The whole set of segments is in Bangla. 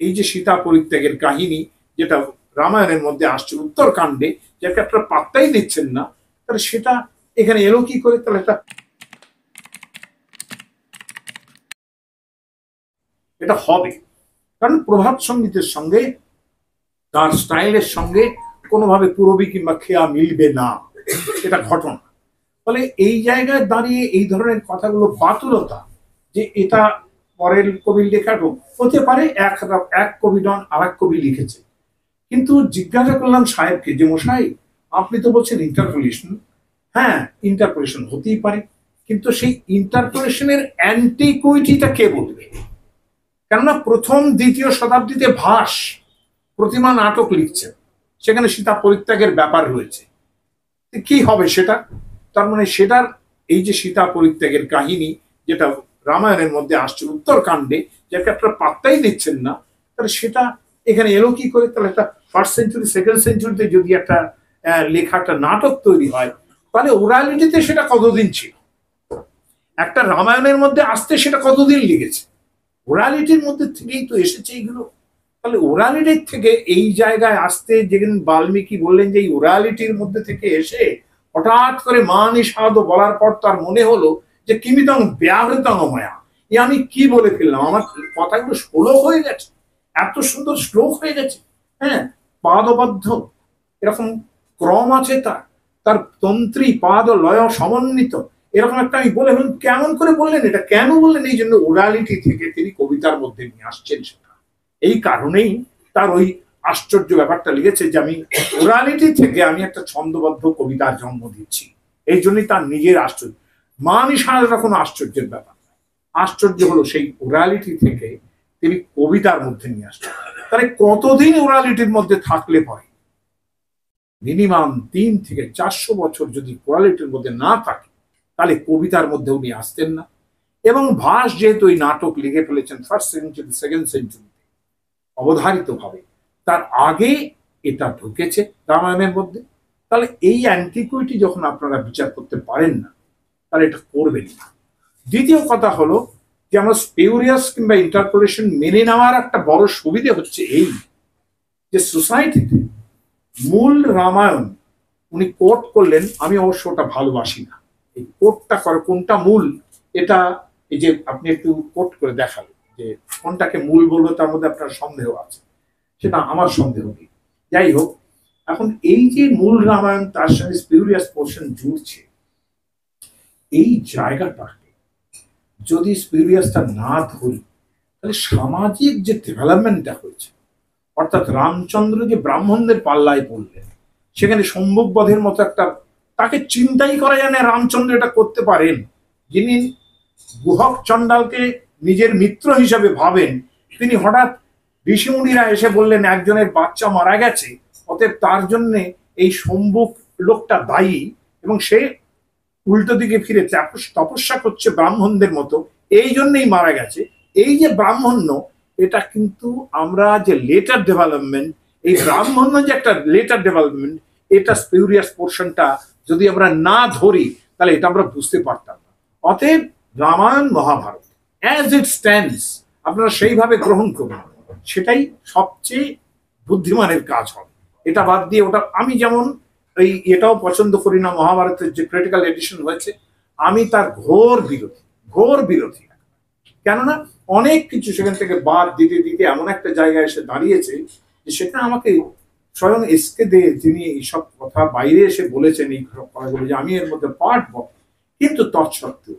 এই যে সীতা পরিত্যাগের কাহিনী যেটা রামায়ণের মধ্যে আসছে উত্তরকাণ্ডে, যাকে আপনারা পাত্তাই দিচ্ছেন না, তাহলে সেটা এখানে এলো কি করে? তাহলে এটা হবে, কারণ প্রভাত সঙ্গীতের সঙ্গে তার স্টাইলের সঙ্গে কোনোভাবে পূরবী কিংবা খেয়া মিলবে না, এটা ঘটনা। ফলে এই জায়গায় দাঁড়িয়ে এই ধরনের কথাগুলো বাতুলতা, যে এটা পরের কবি লেখারও হতে পারে, এক কবি নন আর এক কবি লিখেছে। কিন্তু জিজ্ঞাসা করলাম সাহেবকে যে মশাই, আপনি তো বলছেন ইন্টারপোলেশন। হ্যাঁ, ইন্টারপোলেশন হতেই পারে, কিন্তু সেই ইন্টারপোলেশনের অ্যান্টিকুইটিটা কে বলবে? কেননা প্রথম দ্বিতীয় শতাব্দীতে ভাস প্রতিমা নাটক লিখছেন, সেখানে সীতা পরিত্যাগের ব্যাপার রয়েছে। কি হবে সেটা? তার মানে সেটার এই যে সীতা পরিত্যাগের কাহিনী যেটা রামায়ণের মধ্যে আসছে উত্তরকাণ্ডে, যাকে আপনারা পাত্তাই দিচ্ছেন না, তাহলে সেটা এখানে এলো কি করে? তাহলে একটা ফার্স্ট সেঞ্চুরি সেকেন্ড সেঞ্চুরিতে যদি একটা লেখা একটা নাটক তৈরি হয়, তাহলে ওরালিটিতে সেটা কতদিন ছিল? একটা রামায়ণের মধ্যে আসতে সেটা কতদিন লেগেছে? ওরালিটির মধ্যে থেকেই তো এসেছে এইগুলো। তাহলে ওরালিটির থেকে এই জায়গায় আসতে, যেদিন বাল্মীকি বললেন যে এই ওরালিটির মধ্যে থেকে এসে হঠাৎ করে মা নিষাদ বলার পর তার মনে হলো যে কিমিতং ব্যাহৃতং মায়া, এ আমি কি বলে ফেললাম, আমার কথাগুলো শ্লোক হয়ে গেছে, এত সুন্দর শ্লোক হয়ে গেছে। হ্যাঁ, পাদবদ্ধ, এরকম ক্রম আছে, তার তন্ত্রী পাদ লয় সমন্বিত, এরকম একটা আমি বলে ফেললাম। কেমন করে বললেন এটা? কেন বললেন? এই জন্য ওরালিটি থেকে তিনি কবিতার মধ্যে নিয়ে আসছেন সেটা। এই কারণেই তার ওই আশ্চর্য ব্যাপারটা লিখেছে যে আমি ওরালিটি থেকে আমি একটা ছন্দবদ্ধ কবিতার জন্ম দিচ্ছি। এই জন্যই তার নিজের আশ্চর্য। মানিসারা কোনো আশ্চর্যের ব্যাপার, আশ্চর্য হলো সেই ওরালিটি থেকে তিনি কবিতার মধ্যে নিয়ে আসছেন। তাহলে কতদিন ওরালিটির মধ্যে থাকলে পরে? মিনিমাম 3 থেকে 400 বছর যদি কোয়ালিটির মধ্যে না থাকে, তাহলে কবিতার মধ্যে উনি আসতেন না। এবং ভাস যেহেতু এই নাটক লিখে ফেলেছেন ফার্স্ট সেঞ্চুরি সেকেন্ড সেঞ্চুরিতে অবধারিত ভাবে, তার আগে এটা ঢুকেছে রামায়ণের মধ্যে। তাহলে এই অ্যান্টিকুইটি যখন আপনারা বিচার করতে পারেন না, তাহলে এটা করবেন না। দ্বিতীয় কথা হলো যে আমরা স্পিউরিয়াস কিংবা ইন্টারপ্রিটেশন মেনে নেওয়ার একটা বড় সুবিধে হচ্ছে এই যে সোসাইটিতে মূল রামায়ণ উনি কোট করলেন। আমি অবশ্য ওটা ভালোবাসি না, এই কোটটা করে কোনটা মূল, এটা এই যে আপনি একটু কোট করে দেখালেন যে কোনটাকে মূল বলবো, তার মধ্যে আপনার সন্দেহ আছে, সেটা আমার সন্দেহ নেই। যাই হোক, এখন এই যে মূল রামায়ণ তার সঙ্গে স্পিউরিয়াস পোর্শন জুড়ছে, এই জায়গাটাকে যদি স্পিউরিয়াসটা না ধরি, তাহলে সামাজিক যে ডেভেলপমেন্টটা হয়েছে, অর্থাৎ রামচন্দ্র যে ব্রাহ্মণদের পাল্লায় পড়লেন, সেখানে সম্ভববোধের মতো একটা, তাকে চিন্তাই করা যায় না রামচন্দ্র এটা করতে পারেন। যিনি গুহক চণ্ডালকে নিজের মিত্র হিসাবে ভাবেন, তিনি হঠাৎ ঋষিমুনিরা এসে বললেন একজনের বাচ্চা মারা গেছে, অতএব তার জন্য এই সম্মুখ লোকটা দায়ী, এবং সে উল্টো দিকে ফিরে তপস্যা করছে ব্রাহ্মণদের মতো, এই জন্যই মারা গেছে। এই যে ব্রাহ্মণ্য, এটা কিন্তু আমরা যে লেটার ডেভেলপমেন্ট, এই ব্রাহ্মণ্য যে একটা লেটার ডেভেলপমেন্ট, এটা স্পিউরিয়াস পোর্শনটা যদি আমরা না ধরি, তাহলে এটা আমরা বুঝতে পারতাম না। অতএব Ramayana Mahabharata as it stands আপনারা সেইভাবে গ্রহণ করুন, সেটাই সবচেয়ে বুদ্ধিমানের কাজ হবে। এটা বাদ দিয়ে ওটা, আমি যেমন এই এটাও পছন্দ করি না, মহাভারতের যে ক্রিটিক্যাল এডিশন হয়েছে, আমি তার ঘোর বিরোধী। কেননা অনেক কিছু সেখান থেকে বাদ দিতে দিতে এমন একটা জায়গায় এসে দাঁড়িয়েছে যে সেটা আমাকে স্বয়ং এসকে দে, যিনি এইসব কথা বাইরে এসে বলেছেন এই কথাগুলো, যে আমি এর মধ্যে পারব, কিন্তু তৎসত্ত্বেও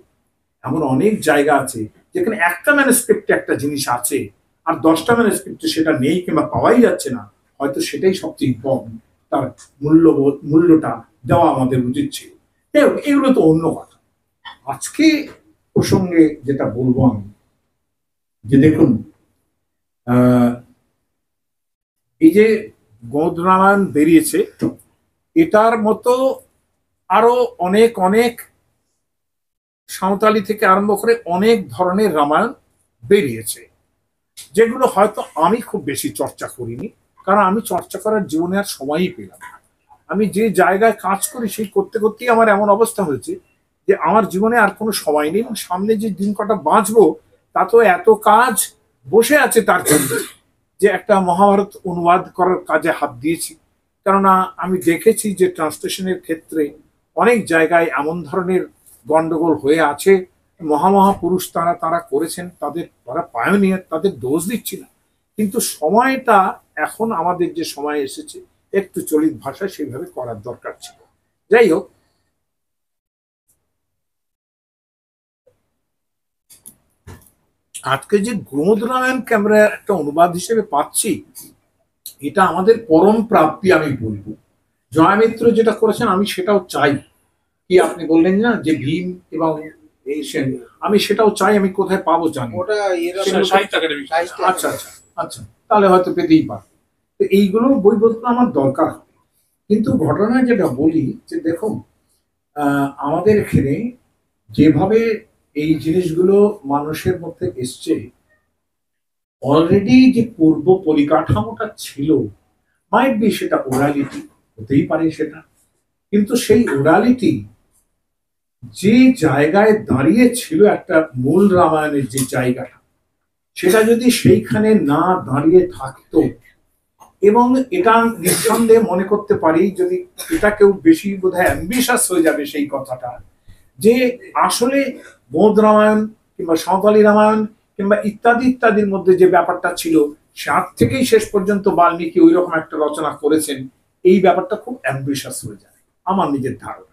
এমন অনেক জায়গা আছে যেখানে একটা ম্যানুস্ক্রিপ্টে একটা জিনিস আছে আর 10টা ম্যানুস্ক্রিপ্টে সেটা নেই কিংবা পাওয়াই যাচ্ছে না। হয়তো সেটাই সবচেয়ে ইম্পর্টেন্ট, তার মূল্যটা দেওয়া আমাদের উচিত ছিল। এগুলো তো অন্য কথা। আজকে প্রসঙ্গে যেটা বলবো আমি, যে দেখুন এই যে গদ রামায়ণ বেরিয়েছে, এটার মতো আরো অনেক অনেক সাঁওতালি থেকে আরম্ভ করে অনেক ধরনের রামায়ণ বেরিয়েছে, যেগুলো হয়তো আমি খুব বেশি চর্চা করিনি, কারণ আমি চর্চা করার জীবনে আর সময়ই পেলাম না। আমি যে জায়গায় কাজ করি সেই করতে করতেই আমার এমন অবস্থা হয়েছে যে আমার জীবনে আর কোনো সময় নেই, সামনে যে দিন কটা বাঁচবো তা তো এত কাজ বসে আছে তার জন্য, যে একটা মহাভারত অনুবাদ করার কাজে হাত দিয়েছি। কেননা আমি দেখেছি যে ট্রান্সলেশনের ক্ষেত্রে অনেক জায়গায় এমন ধরনের গন্ডগোল হয়ে আছে। মহামহাপুরুষ তারা তারা করেছেন, তারা পায়োনিয়ার, তাদের দোষ দিচ্ছি না, কিন্তু সময়টা এখন আমাদের যে সময় এসেছে একটু চলিত ভাষায় সেইভাবে করার দরকার ছিল। যাই হোক, আজকে যে গোমদ রামায়ণ ক্যামেরা একটা অনুবাদ হিসেবে পাচ্ছি, এটা আমাদের পরম প্রাপ্তি আমি বলবো। জয়ামিত্র যেটা করেছেন আমি সেটাও চাই। কি আপনি বললেন না যে ভীম এবং এই সেন, আমি সেটাও চাই। আমি কোথায় পাবো জানি ওটা সাহিত্য একাডেমি। আচ্ছা আচ্ছা আচ্ছা, তাহলে হয়তো পেতেই পার। তো এইগুলো বইপত্র আমার দরকার হবে। কিন্তু ঘটনা যেটা বলি যে দেখুন, আমাদের এখানে যেভাবে এই জিনিসগুলো মানুষের মধ্যে এসছে, অলরেডি যে পূর্ব পরিকাঠামোটা ছিল, মাইট বি সেটা ওরালিটি হতেই পারে সেটা, কিন্তু সেই ওরালিটি যে জায়গায় দাঁড়িয়ে ছিল, একটা মূল রামায়ণের যে জায়গাটা, সেটা যদি সেইখানে না দাঁড়িয়ে থাকতো, এবং এটা নিঃসন্দেহে মনে করতে পারি, যদি এটা কেউ বেশি বোধহয় অ্যাম্বিশাস হয়ে যাবে সেই কথাটা, যে আসলে বোধ রামায়ণ কিংবা সাঁওতালি রামায়ণ কিংবা ইত্যাদি ইত্যাদির মধ্যে যে ব্যাপারটা ছিল, সাত থেকেই শেষ পর্যন্ত বাল্মীকি ওই রকম একটা রচনা করেছেন, এই ব্যাপারটা খুব অ্যাম্বিশাস হয়ে যায় আমার নিজের ধারণা।